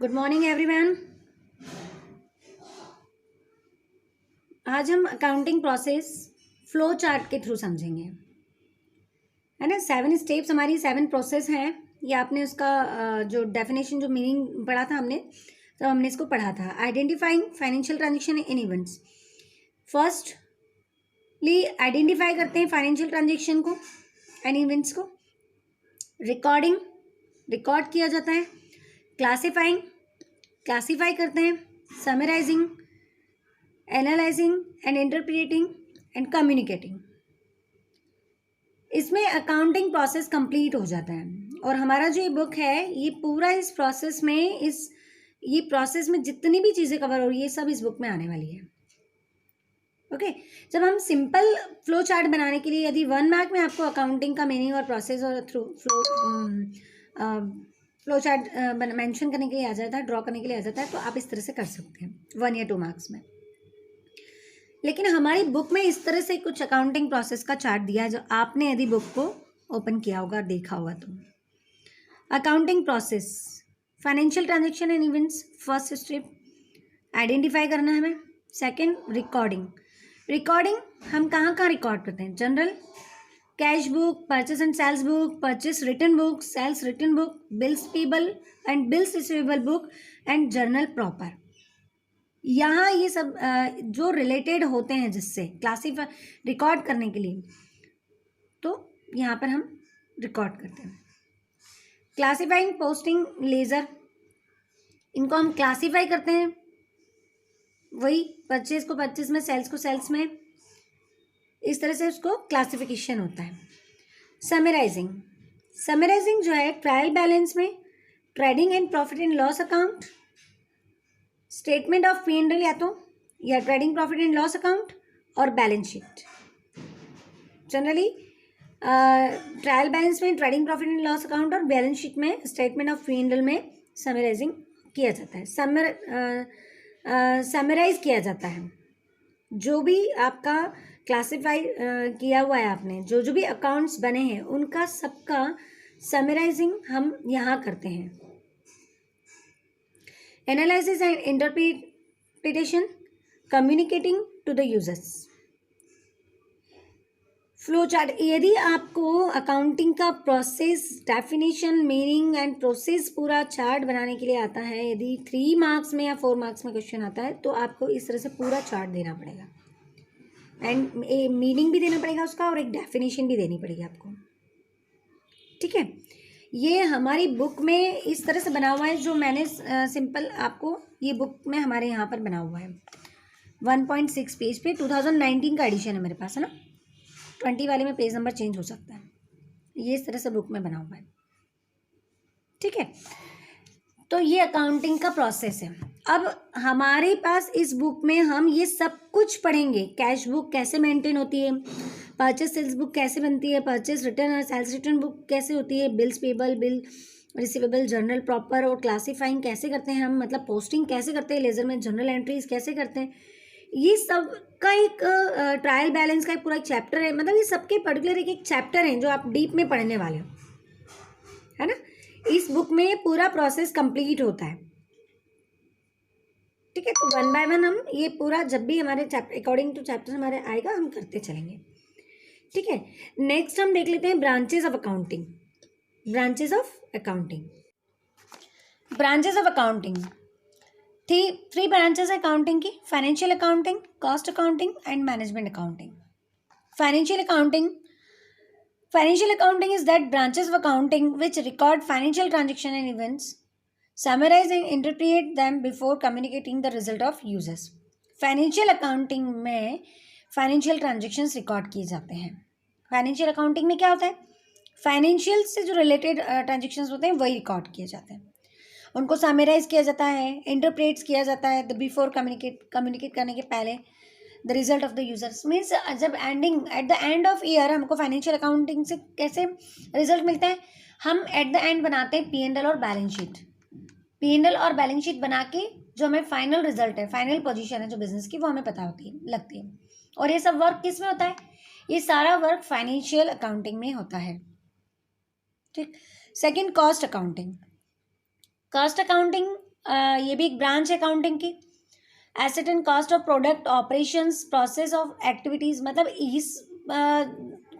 Good morning everyone. आज हम accounting process flow chart के थ्रू समझेंगे, है ना। 7 स्टेप्स हमारी 7 प्रोसेस हैं। ये आपने उसका जो डेफिनेशन, जो मीनिंग पढ़ा था हमने, तो हमने इसको पढ़ा था। Identifying financial transaction in events. Firstly identify करते हैं फाइनेंशियल ट्रांजेक्शन को एंड इवेंट्स को। रिकॉर्डिंग, रिकॉर्ड किया जाता है। क्लासिफाइंग, क्लासीफाई करते हैं। Summarising, analysing and interpreting and communicating. इसमें अकाउंटिंग प्रोसेस कंप्लीट हो जाता है। और हमारा जो ये बुक है, ये पूरा इस प्रोसेस में, ये प्रोसेस में जितनी भी चीज़ें कवर हो रही है, सब इस बुक में आने वाली है। ओके। जब हम सिंपल फ्लो चार्ट बनाने के लिए, यदि 1 मार्क में आपको अकाउंटिंग का मीनिंग और प्रोसेस और थ्रू फ्लो चार्ट मेंशन करने के लिए आ जाता है, ड्रॉ करने के लिए आ जाता है, तो आप इस तरह से कर सकते हैं 1 या 2 मार्क्स में। लेकिन हमारी बुक में इस तरह से कुछ अकाउंटिंग प्रोसेस का चार्ट दिया है, जो आपने यदि बुक को ओपन किया होगा, देखा होगा तो। Accounting process, financial transaction and events, first step identify करना है हमें। Second, recording. रिकॉर्डिंग हम कहाँ कहाँ रिकॉर्ड करते हैं? General, cash book, purchase and sales book, purchase return book, sales return book, bills payable and bills receivable book and journal proper. यहाँ ये सब जो रिलेटेड होते हैं जिससे क्लासीफाई रिकॉर्ड करने के लिए, तो यहाँ पर हम रिकॉर्ड करते हैं। क्लासीफाइंग, पोस्टिंग, लेजर, इनको हम क्लासीफाई करते हैं। वही परचेज को परचेज में, सेल्स को सेल्स में, इस तरह से उसको क्लासिफिकेशन होता है। समराइजिंग, समराइजिंग जो है ट्रायल बैलेंस में, trading and profit and loss account, statement of P&L या trading profit and loss account और balance sheet. Generally trial balance में, trading profit and loss account और बैलेंस शीट में, स्टेटमेंट ऑफ P&L में summarising किया जाता है। समराइज किया जाता है जो भी आपका क्लासिफाई किया हुआ है आपने, जो जो भी अकाउंट्स बने हैं, उनका सबका समराइजिंग हम यहाँ करते हैं। Analysis and interpretation, communicating to the users. Flow chart, यदि आपको अकाउंटिंग का process, definition, meaning and process पूरा चार्ट बनाने के लिए आता है, यदि 3 मार्क्स में या 4 मार्क्स में क्वेश्चन आता है, तो आपको इस तरह से पूरा चार्ट देना पड़ेगा एंड मीनिंग भी देना पड़ेगा उसका, और एक डेफिनेशन भी देनी पड़ेगी आपको। ठीक है। ये हमारी बुक में इस तरह से बना हुआ है, जो मैंने सिंपल आपको, ये बुक में हमारे यहाँ पर बना हुआ है 1.6 पेज पे। 2019 का एडिशन है मेरे पास, है ना। 20 वाले में पेज नंबर चेंज हो सकता है। ये इस तरह से बुक में बना हुआ है। ठीक है। तो ये अकाउंटिंग का प्रोसेस है। अब हमारे पास इस बुक में हम ये सब कुछ पढ़ेंगे। कैश बुक कैसे मेंटेन होती है, परचेस सेल्स बुक कैसे बनती है, परचेस रिटर्न और सेल्स रिटर्न बुक कैसे होती है, bills payable, bill receivable, journal proper, और क्लासीफाइंग कैसे करते हैं हम, मतलब पोस्टिंग कैसे करते हैं, लेजर में जर्नल एंट्रीज कैसे करते हैं, ये सब का एक ट्रायल बैलेंस का एक पूरा एक चैप्टर है। मतलब ये सबके पर्टिकुलर एक एक चैप्टर हैं जो आप डीप में पढ़ने वाले हो, है ना। इस बुक में पूरा प्रोसेस कंप्लीट होता है। ठीक है। तो 1 बाय 1 हम ये पूरा, जब भी हमारे चैप्टर अकॉर्डिंग टू चैप्टर हमारे आएगा, हम करते चलेंगे। ठीक है। नेक्स्ट हम देख लेते हैं branches of accounting. Branches of accounting, branches of accounting, three branches है अकाउंटिंग की: financial accounting, cost accounting and management accounting. Financial accounting, financial accounting is that branches of accounting which record financial transaction and events, summarize and interpret them before communicating the result of users. Financial accounting में financial transactions record किए जाते हैं। Financial accounting में क्या होता है? Financial से जो रिलेटेड ट्रांजेक्शन्स होते हैं वही रिकॉर्ड किए जाते हैं, उनको समराइज किया जाता है, इंटरप्रेट्स किया जाता है बिफोर कम्युनिकेट करने के पहले the result of the users. Means जब at the end of year हमको फाइनेंशियल अकाउंटिंग से कैसे रिजल्ट मिलता है, हम एट द एंड बनाते हैं P&L और बैलेंस शीट। P&L और बैलेंस शीट बना के जो हमें फाइनल रिजल्ट है, फाइनल पोजीशन है जो बिजनेस की, वो हमें पता होती है, लगती है। और ये सब वर्क किस में होता है? ये सारा वर्क फाइनेंशियल अकाउंटिंग में होता है। ठीक। Second, cost accounting. Cost accounting ये भी एक ब्रांच है अकाउंटिंग की। Asset and cost of product, operations, process of activities, मतलब इस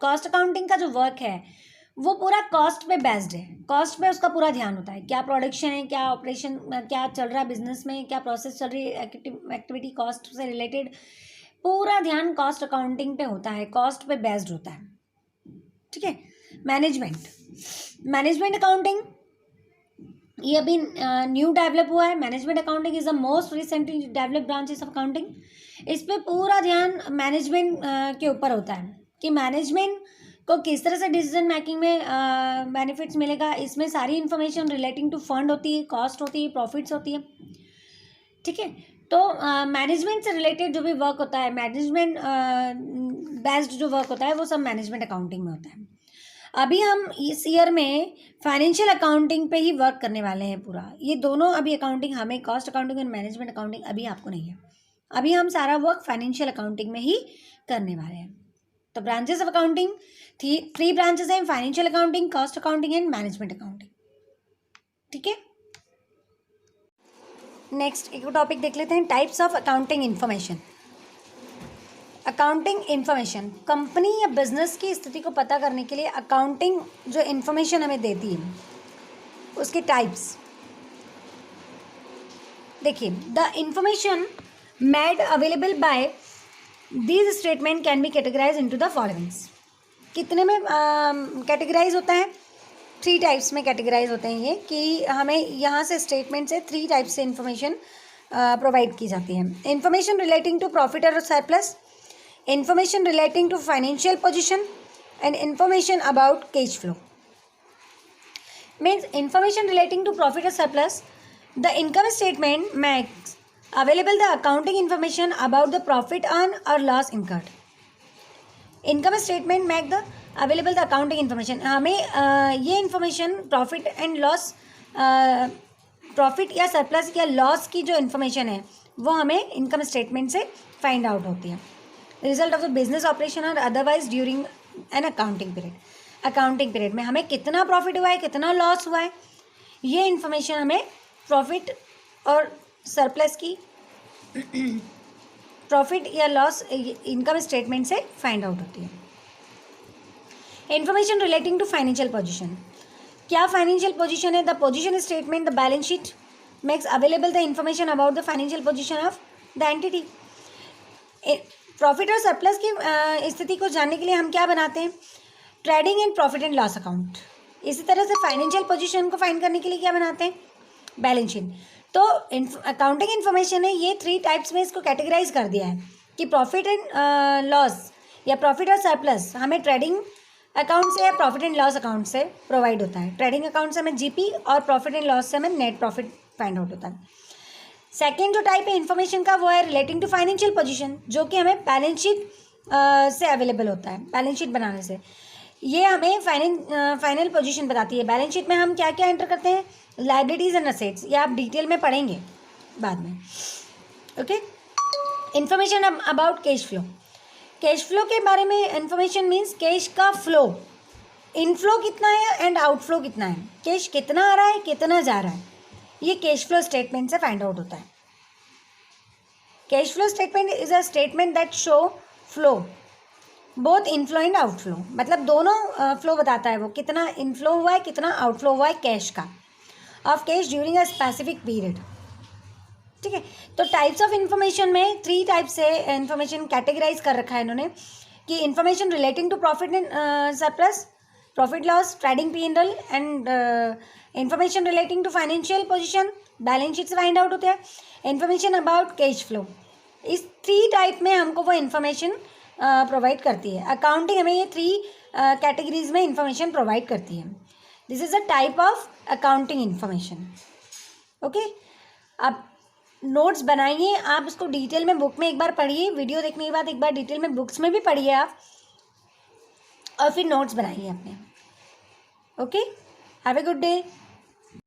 कॉस्ट अकाउंटिंग का जो वर्क है वो पूरा कॉस्ट पे बेस्ड है। कॉस्ट पे उसका पूरा ध्यान होता है, क्या प्रोडक्शन है, क्या ऑपरेशन, क्या चल रहा है बिजनेस में, क्या प्रोसेस चल रही है, एक्टिविटी कॉस्ट से रिलेटेड पूरा ध्यान कॉस्ट अकाउंटिंग पे होता है, कॉस्ट पे बेस्ड होता है। ठीक है। मैनेजमेंट अकाउंटिंग ये अभी न्यू डेवलप हुआ है। Management accounting is the most recently develop branches of accounting. इस पे पूरा ध्यान मैनेजमेंट के ऊपर होता है कि मैनेजमेंट को किस तरह से डिसीजन मेकिंग में बेनिफिट्स मिलेगा। इसमें सारी इन्फॉर्मेशन रिलेटिंग टू फंड होती है, कॉस्ट होती है, प्रॉफिट्स होती है। ठीक है। तो मैनेजमेंट से रिलेटेड जो भी वर्क होता है, मैनेजमेंट बेस्ड जो वर्क होता है वो सब मैनेजमेंट अकाउंटिंग में होता है। अभी हम इस ईयर में फाइनेंशियल अकाउंटिंग पे ही वर्क करने वाले हैं पूरा। ये दोनों अभी अकाउंटिंग हमें, कॉस्ट अकाउंटिंग और मैनेजमेंट अकाउंटिंग अभी आपको नहीं है। अभी हम सारा वर्क फाइनेंशियल अकाउंटिंग में ही करने वाले हैं। तो branches of accounting three branches हैं, financial accounting, cost accounting and management accounting. ठीक है। नेक्स्ट एक टॉपिक देख लेते हैं, types of accounting information. Accounting information, company या बिजनेस की स्थिति को पता करने के लिए अकाउंटिंग जो इन्फॉर्मेशन हमें देती है उसके टाइप्स देखिए। The information made available by these statement can be categorise into the followings. कितने में कैटेगराइज होता है? 3 टाइप्स में कैटेगराइज होते हैं ये, कि हमें यहाँ से स्टेटमेंट से 3 टाइप्स से इंफॉर्मेशन प्रोवाइड की जाती है। इंफॉर्मेशन रिलेटिंग टू प्रॉफिट और surplus, information relating to financial position, and information about cash flow. Means information relating to profit or surplus, the income statement makes available the accounting information about the profit earned or loss incurred. Income statement make the available the accounting information. हमें ये information profit and loss, profit या surplus या loss की जो information है वो हमें income statement से फाइंड आउट होती है। Result of the business operation और otherwise during an accounting period. Accounting period में हमें कितना प्रॉफिट हुआ है, कितना लॉस हुआ है, ये इन्फॉर्मेशन हमें प्रॉफिट और सरप्लस की प्रॉफिट या लॉस इनकम स्टेटमेंट से फाइंड आउट होती है। Information relating to financial position, क्या फाइनेंशियल पोजीशन है? The position statement, the balance sheet makes available the information about the financial position of the entity. Profit और surplus की स्थिति को जानने के लिए हम क्या बनाते हैं? Trading and profit and loss account. इसी तरह से फाइनेंशियल पोजीशन को फाइंड करने के लिए क्या बनाते हैं? Balance sheet. तो अकाउंटिंग इन्फॉर्मेशन है, ये 3 टाइप्स में इसको कैटेगराइज कर दिया है कि प्रॉफिट एंड लॉस या प्रॉफिट और सरप्लस हमें ट्रेडिंग अकाउंट से या प्रॉफिट एंड लॉस अकाउंट से प्रोवाइड होता है। ट्रेडिंग अकाउंट से हमें जीपी और प्रॉफिट एंड लॉस से हमें नेट प्रॉफिट फाइंड आउट होता है। सेकेंड जो टाइप है इन्फॉर्मेशन का वो है रिलेटिंग टू फाइनेंशियल पोजीशन, जो कि हमें बैलेंस शीट से अवेलेबल होता है। बैलेंस शीट बनाने से ये हमें फाइनल पोजीशन बताती है। बैलेंस शीट में हम क्या क्या एंटर करते हैं? लाइबिलिटीज़ एंड असेट्स, ये आप डिटेल में पढ़ेंगे बाद में। Okay. Information about cash flow, cash flow के बारे में इन्फॉर्मेशन मीन्स कैश का फ्लो, इनफ्लो कितना है एंड आउटफ्लो कितना है, कैश कितना आ रहा है, कितना जा रहा है, ये कैश फ्लो स्टेटमेंट से फाइंड आउट होता है। Cash flow statement is a statement that show flow both inflow and outflow, मतलब दोनों फ्लो बताता है वो, कितना इनफ्लो हुआ है, कितना आउटफ्लो हुआ है कैश का, of cash during a specific period. ठीक है। तो टाइप्स ऑफ इन्फॉर्मेशन में 3 टाइप से इन्फॉर्मेशन कैटेगराइज कर रखा है इन्होंने, कि information relating to profit and surplus, profit loss, trading P&L and information relating to financial position, balance sheet से फाइंड आउट होता है। इन्फॉर्मेशन अबाउट कैश फ्लो, इस 3 टाइप में हमको वो इन्फॉर्मेशन प्रोवाइड करती है। अकाउंटिंग हमें ये 3 कैटेगरीज में इन्फॉर्मेशन प्रोवाइड करती है। This is a type of accounting information. Okay. अब नोट्स बनाइए, आप उसको डिटेल में बुक में एक बार पढ़िए, वीडियो देखने के बाद एक बार डिटेल में बुक्स में भी पढ़िए आप, और फिर नोट्स बनाइए अपने। Okay. Have a good day.